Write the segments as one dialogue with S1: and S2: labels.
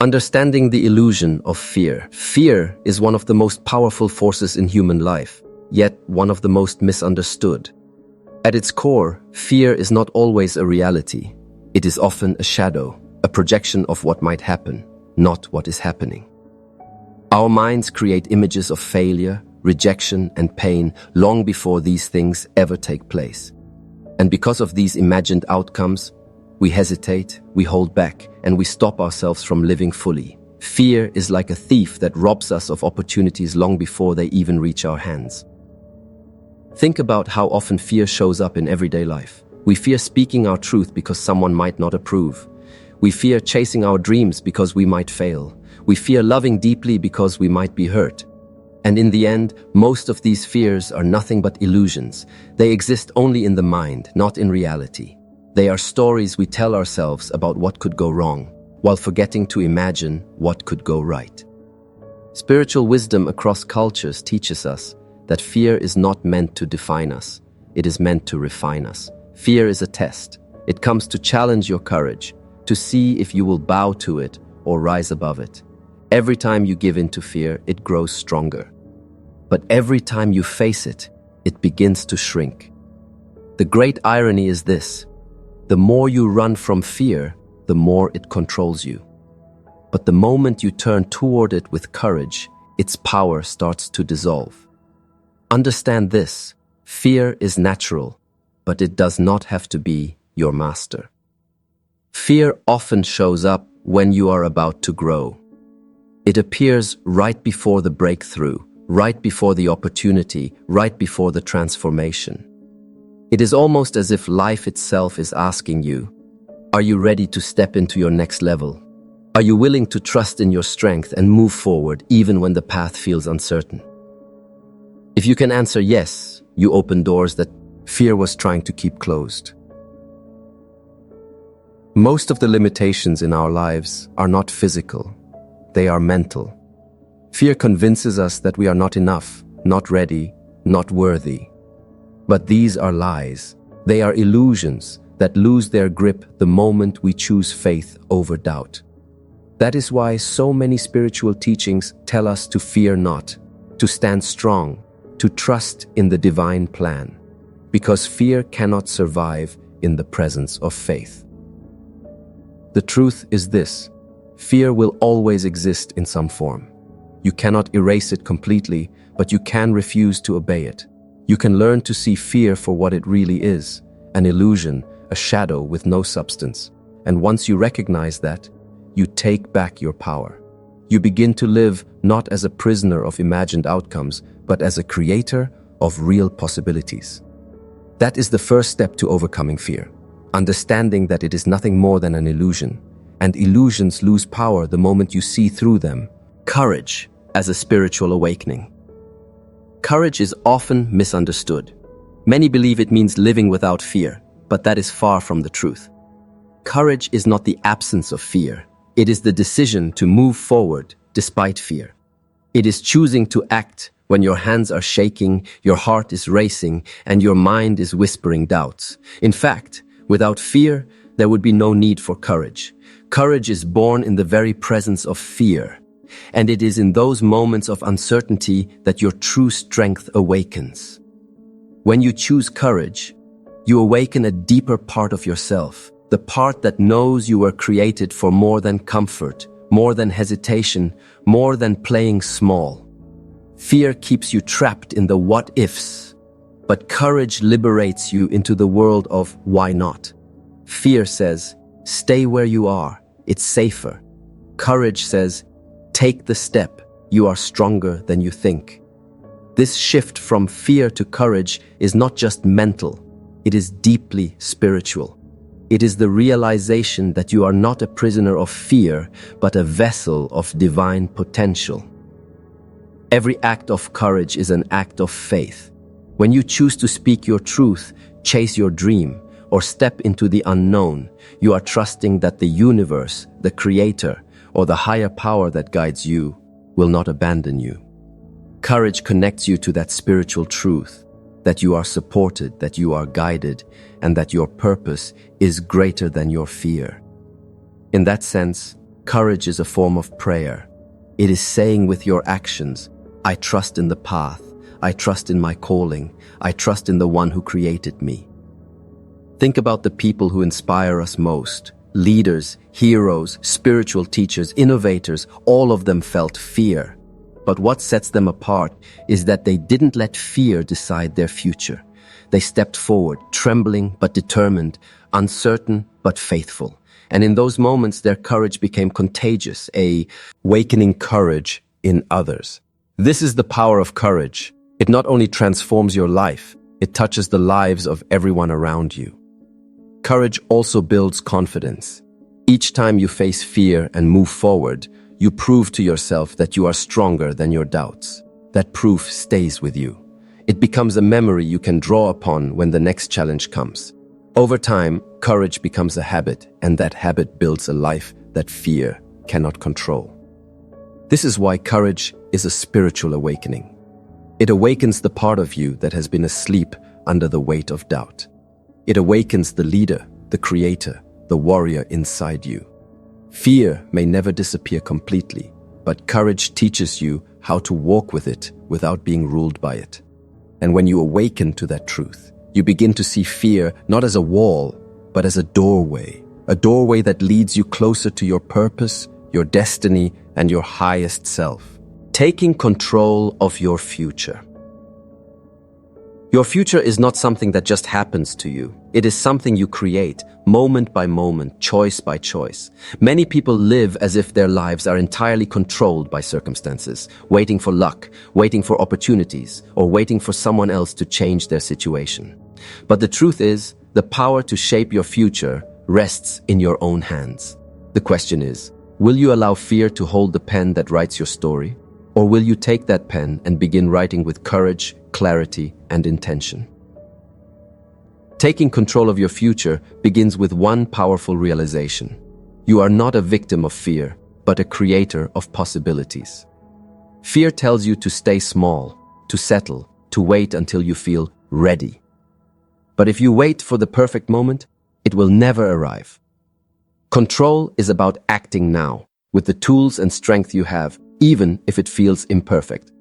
S1: Understanding the illusion of fear. Fear is one of the most powerful forces in human life, yet one of the most misunderstood. At its core, fear is not always a reality. It is often a shadow, a projection of what might happen, not what is happening. Our minds create images of failure, rejection, and pain long before these things ever take place. And because of these imagined outcomes, we hesitate, we hold back, and we stop ourselves from living fully. Fear is like a thief that robs us of opportunities long before they even reach our hands. Think about how often fear shows up in everyday life. We fear speaking our truth because someone might not approve. We fear chasing our dreams because we might fail. We fear loving deeply because we might be hurt. And in the end, most of these fears are nothing but illusions. They exist only in the mind, not in reality. They are stories we tell ourselves about what could go wrong, while forgetting to imagine what could go right. Spiritual wisdom across cultures teaches us that fear is not meant to define us. It is meant to refine us. Fear is a test. It comes to challenge your courage, to see if you will bow to it or rise above it. Every time you give in to fear, it grows stronger. But every time you face it, it begins to shrink. The great irony is this: the more you run from fear, the more it controls you. But the moment you turn toward it with courage, its power starts to dissolve. Understand this: fear is natural, but it does not have to be your master. Fear often shows up when you are about to grow. It appears right before the breakthrough, right before the opportunity, right before the transformation. It is almost as if life itself is asking you, are you ready to step into your next level? Are you willing to trust in your strength and move forward even when the path feels uncertain? If you can answer yes, you open doors that fear was trying to keep closed. Most of the limitations in our lives are not physical, they are mental. Fear convinces us that we are not enough, not ready, not worthy. But these are lies. They are illusions that lose their grip the moment we choose faith over doubt. That is why so many spiritual teachings tell us to fear not, to stand strong, to trust in the divine plan, because fear cannot survive in the presence of faith. The truth is this: fear will always exist in some form. You cannot erase it completely, but you can refuse to obey it. You can learn to see fear for what it really is, an illusion, a shadow with no substance. And once you recognize that, you take back your power. You begin to live not as a prisoner of imagined outcomes, but as a creator of real possibilities. That is the first step to overcoming fear, understanding that it is nothing more than an illusion, and illusions lose power the moment you see through them. Courage as a spiritual awakening. Courage is often misunderstood. Many believe it means living without fear, but that is far from the truth. Courage is not the absence of fear. It is the decision to move forward despite fear. It is choosing to act when your hands are shaking, your heart is racing, and your mind is whispering doubts. In fact, without fear, there would be no need for courage. Courage is born in the very presence of fear. And it is in those moments of uncertainty that your true strength awakens. When you choose courage, you awaken a deeper part of yourself, the part that knows you were created for more than comfort, more than hesitation, more than playing small. Fear keeps you trapped in the what-ifs, but courage liberates you into the world of why not. Fear says, stay where you are, it's safer. Courage says, take the step, you are stronger than you think. This shift from fear to courage is not just mental, it is deeply spiritual. It is the realization that you are not a prisoner of fear, but a vessel of divine potential. Every act of courage is an act of faith. When you choose to speak your truth, chase your dream, or step into the unknown, you are trusting that the universe, the creator, or the higher power that guides you will not abandon you. Courage connects you to that spiritual truth, that you are supported, that you are guided, and that your purpose is greater than your fear. In that sense, Courage is a form of prayer. It is saying with your actions, I trust in the path, I trust in my calling, I trust in the one who created me. Think about the people who inspire us most. Leaders, heroes, spiritual teachers, innovators, all of them felt fear. But what sets them apart is that they didn't let fear decide their future. They stepped forward, trembling but determined, uncertain but faithful. And in those moments, their courage became contagious, a awakening courage in others. This is the power of courage. It not only transforms your life, it touches the lives of everyone around you. Courage also builds confidence. Each time you face fear and move forward, you prove to yourself that you are stronger than your doubts. That proof stays with you. It becomes a memory you can draw upon when the next challenge comes. Over time, courage becomes a habit, and that habit builds a life that fear cannot control. This is why courage is a spiritual awakening. It awakens the part of you that has been asleep under the weight of doubt. It awakens the leader, the creator, the warrior inside you. Fear may never disappear completely, but courage teaches you how to walk with it without being ruled by it. And when you awaken to that truth, you begin to see fear not as a wall, but as a doorway that leads you closer to your purpose, your destiny, and your highest self. Taking control of your future. Your future is not something that just happens to you. It is something you create, moment by moment, choice by choice. Many people live as if their lives are entirely controlled by circumstances, waiting for luck, waiting for opportunities, or waiting for someone else to change their situation. But the truth is, the power to shape your future rests in your own hands. The question is, will you allow fear to hold the pen that writes your story? Or will you take that pen and begin writing with courage, clarity, and intention? Taking control of your future begins with one powerful realization. You are not a victim of fear, but a creator of possibilities. Fear tells you to stay small, to settle, to wait until you feel ready. But if you wait for the perfect moment, it will never arrive. Control is about acting now, with the tools and strength you have, even if it feels imperfect.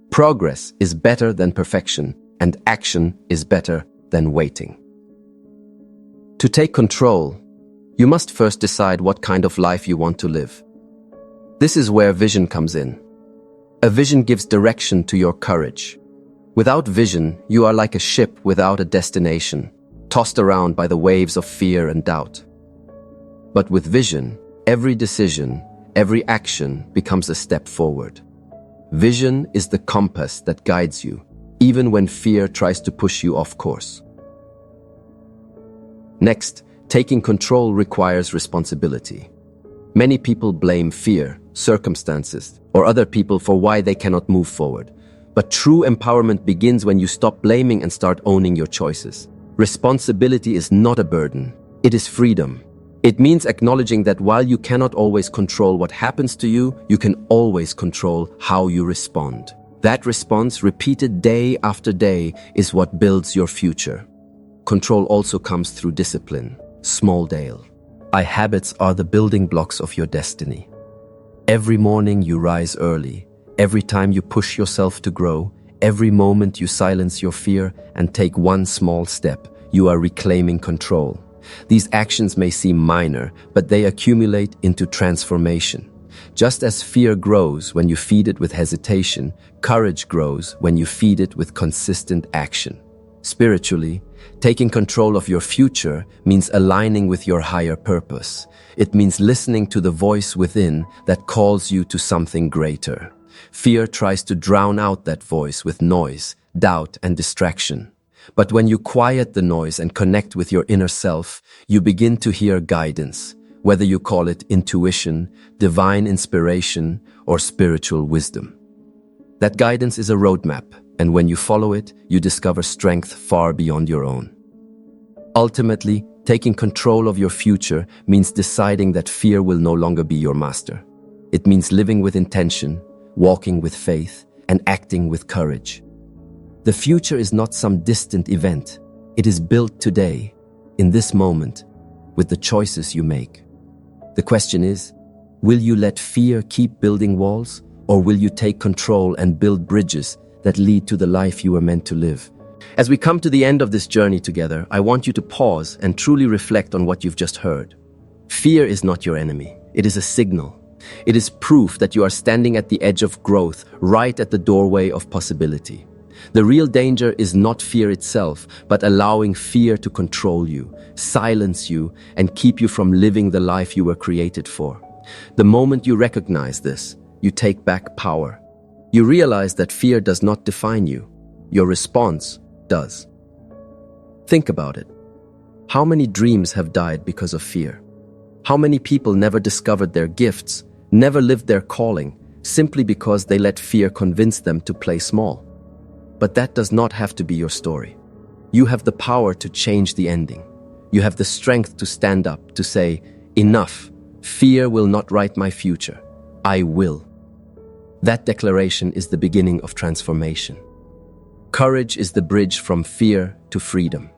S1: Progress is better than perfection, and action is better than waiting. To take control, you must first decide what kind of life you want to live. This is where vision comes in. A vision gives direction to your courage. Without vision, you are like a ship without a destination, tossed around by the waves of fear and doubt. But with vision, every decision, every action becomes a step forward. Vision is the compass that guides you, even when fear tries to push you off course. Next, taking control requires responsibility. Many people blame fear, circumstances, or other people for why they cannot move forward. But true empowerment begins when you stop blaming and start owning your choices. Responsibility is not a burden, it is freedom. It means acknowledging that while you cannot always control what happens to you, you can always control how you respond. That response, repeated day after day, is what builds your future. Control also comes through discipline. Small Dale. Habits are the building blocks of your destiny. Every morning you rise early. Every time you push yourself to grow, every moment you silence your fear and take one small step, you are reclaiming control. These actions may seem minor, but they accumulate into transformation. Just as fear grows when you feed it with hesitation, courage grows when you feed it with consistent action. Spiritually, taking control of your future means aligning with your higher purpose. It means listening to the voice within that calls you to something greater. Fear tries to drown out that voice with noise, doubt, and distraction. But when you quiet the noise and connect with your inner self, you begin to hear guidance, whether you call it intuition, divine inspiration, or spiritual wisdom. That guidance is a roadmap, and when you follow it, you discover strength far beyond your own. Ultimately, taking control of your future means deciding that fear will no longer be your master. It means living with intention, walking with faith, and acting with courage. The future is not some distant event. It is built today, in this moment, with the choices you make. The question is, Will you let fear keep building walls, or will you take control and build bridges that lead to the life you were meant to live? As we come to the end of this journey together, I want you to pause and truly reflect on what you've just heard. Fear is not your enemy. It is a signal. It is proof that you are standing at the edge of growth, right at the doorway of possibility. The real danger is not fear itself, but allowing fear to control you, silence you, and keep you from living the life you were created for. The moment you recognize this, you take back power. You realize that fear does not define you. Your response does. Think about it. How many dreams have died because of fear? How many people never discovered their gifts, never lived their calling, simply because they let fear convince them to play small? But that does not have to be your story. You have the power to change the ending. You have the strength to stand up, to say, "Enough. Fear will not write my future. I will." That declaration is the beginning of transformation. Courage is the bridge from fear to freedom.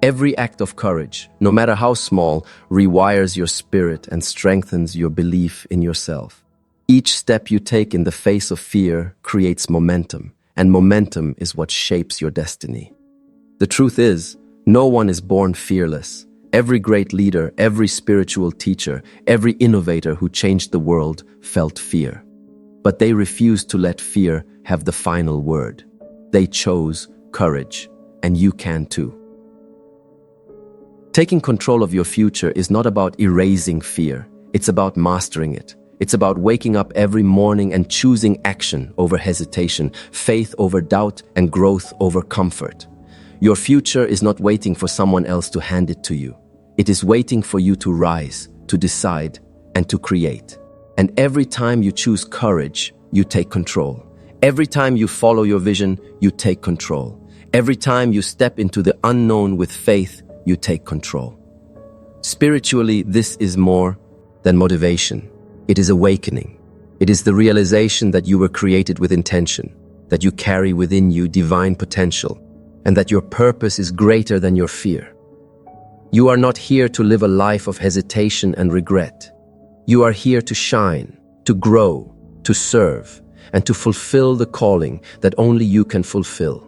S1: Every act of courage, no matter how small, rewires your spirit and strengthens your belief in yourself. Each step you take in the face of fear creates momentum, and momentum is what shapes your destiny. The truth is, no one is born fearless. Every great leader, every spiritual teacher, every innovator who changed the world felt fear. But they refused to let fear have the final word. They chose courage, and you can too. Taking control of your future is not about erasing fear. It's about mastering it. It's about waking up every morning and choosing action over hesitation, faith over doubt, and growth over comfort. Your future is not waiting for someone else to hand it to you. It is waiting for you to rise, to decide, and to create. And every time you choose courage, you take control. Every time you follow your vision, you take control. Every time you step into the unknown with faith, you take control. Spiritually, this is more than motivation. It is awakening. It is the realization that you were created with intention, that you carry within you divine potential, and that your purpose is greater than your fear. You are not here to live a life of hesitation and regret. You are here to shine, to grow, to serve, and to fulfill the calling that only you can fulfill.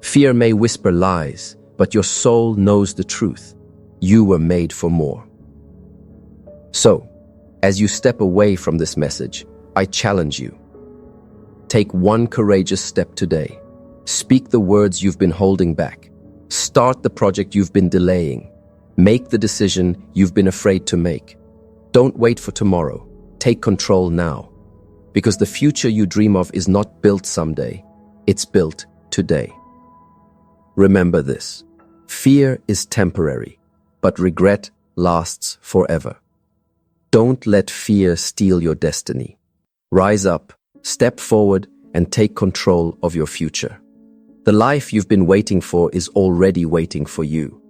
S1: Fear may whisper lies, but your soul knows the truth. You were made for more. So, as you step away from this message, I challenge you. Take one courageous step today. Speak the words you've been holding back. Start the project you've been delaying. Make the decision you've been afraid to make. Don't wait for tomorrow. Take control now. Because the future you dream of is not built someday. It's built today. Remember this. Fear is temporary, but regret lasts forever. Don't let fear steal your destiny. Rise up, step forward, and take control of your future. The life you've been waiting for is already waiting for you.